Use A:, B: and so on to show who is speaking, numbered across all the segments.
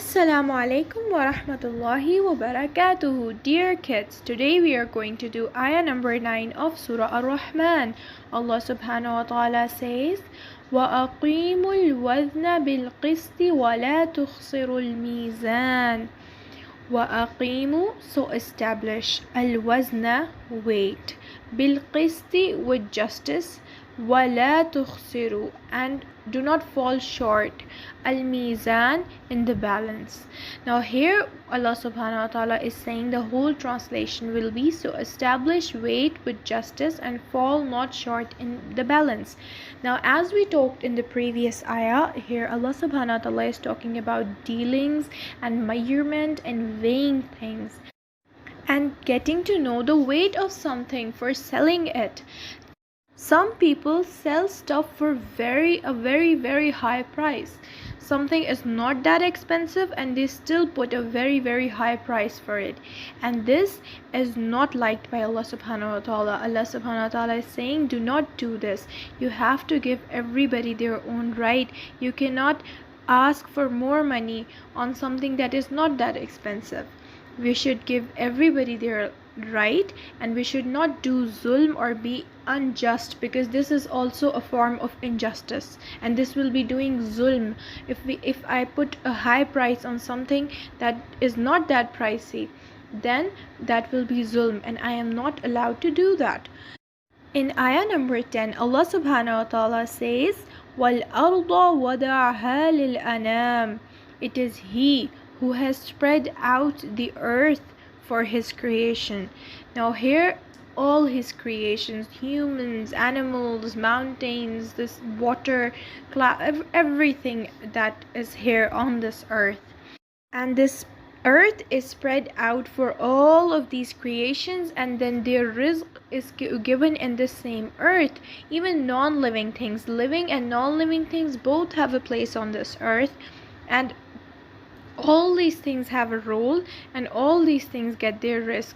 A: Assalamu alaikum wa rahmatullahi wa barakatuhu. Dear kids, today we are going to do ayah number 9 of Surah Rehman. Allah subhanahu wa ta'ala says, وَأَقِيمُوا الْوَزْنَ بِالْقِسْطِ وَلَا تُخْسِرُوا الْمِيزَانَ. وَأَقِيمُوا, so establish, الْوَزْنَ, weight, بِالْقِسْطِ, with justice, وَلَا تُخْسِرُوا, and do not fall short, al-mizan, in the balance. Now here Allah subhanahu wa ta'ala is saying the whole translation will be, so establish weight with justice and fall not short in the balance. Now as we talked in the previous ayah, here Allah subhanahu wa ta'ala is talking about dealings and measurement and weighing things and getting to know the weight of something for selling it. Some people sell stuff for a very high price. Something is not that expensive and they still put a very high price for it, and this is not liked by Allah subhanahu wa ta'ala. Allah subhanahu wa ta'ala is saying, do not do this. You have to give everybody their own right. You cannot ask for more money on something that is not that expensive. We should give everybody their right, and we should not do zulm or be unjust, because this is also a form of injustice, and this will be doing zulm. If I put a high price on something that is not that pricey, then that will be zulm, and I am not allowed to do that. In ayah number 10, Allah subhanahu wa ta'ala says, وَالْأَرْضَ وَضَعَهَا لِلْأَنَامِ. It is He who has spread out the earth for His creation. Now here all His creations, humans, animals, mountains, this water, cloud, everything that is here on this earth. And this earth is spread out for all of these creations, and then their rizq is given in the same earth. Even non-living things, living and non-living things, both have a place on this earth, and all these things have a role, and all these things get their rizq.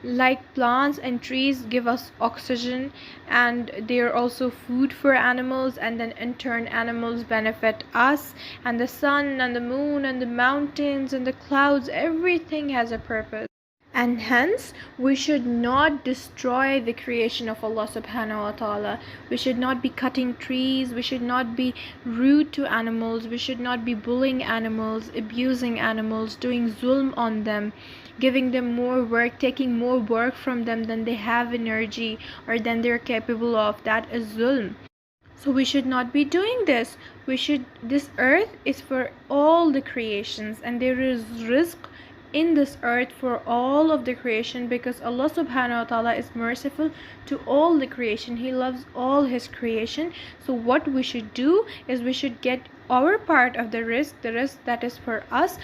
A: Like plants and trees give us oxygen, and they are also food for animals, and then in turn animals benefit us, and the sun and the moon and the mountains and the clouds, everything has a purpose. And hence we should not destroy the creation of Allah subhanahu wa ta'ala. We should not be cutting trees, we should not be rude to animals, we should not be bullying animals, abusing animals, doing zulm on them, giving them more work, taking more work from them than they have energy or than they're capable of. That is zulm. So we should not be doing this. This earth is for all the creations, and there is rizq in this earth for all of the creation, because Allah subhanahu wa ta'ala is merciful to all the creation. He loves all His creation. So what we should do is we should get our part of the rizq that is for us,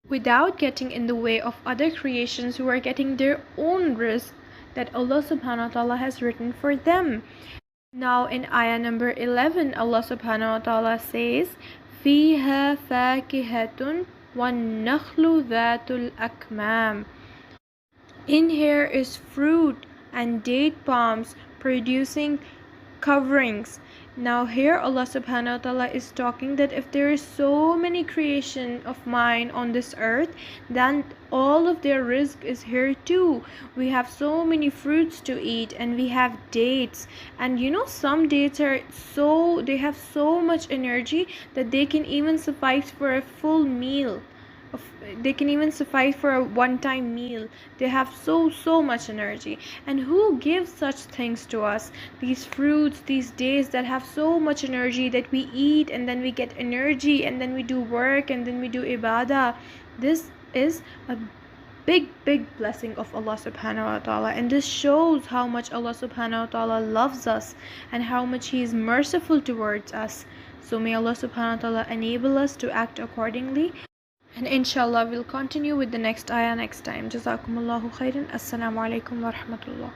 A: without getting in the way of other creations who are getting their own rizq that Allah subhanahu wa ta'ala has written for them. Now in ayah number 11, Allah subhanahu wa ta'ala says, فِيهَا فَاكِهَةٌ وَالنَّخْلُ ذَاتُ الْأَكْمَامِ. In here is fruit and date palms producing coverings. Now here Allah subhanahu wa ta'ala is talking that if there is so many creation of mine on this earth, then all of their rizq is here too. We have so many fruits to eat, and we have dates, and some dates they have so much energy that they can even suffice for a full meal. They can even suffice for a one-time meal. They have so much energy. And who gives such things to us? These fruits, these days that have so much energy that we eat, and then we get energy, and then we do work, and then we do ibadah. This is a big blessing of Allah subhanahu wa ta'ala, and this shows how much Allah subhanahu wa ta'ala loves us and how much He is merciful towards us. So may Allah subhanahu wa ta'ala enable us to act accordingly. And inshallah we'll continue with the next ayah next time. Jazakumullahu khairan. Assalamu alaikum wa rahmatullah.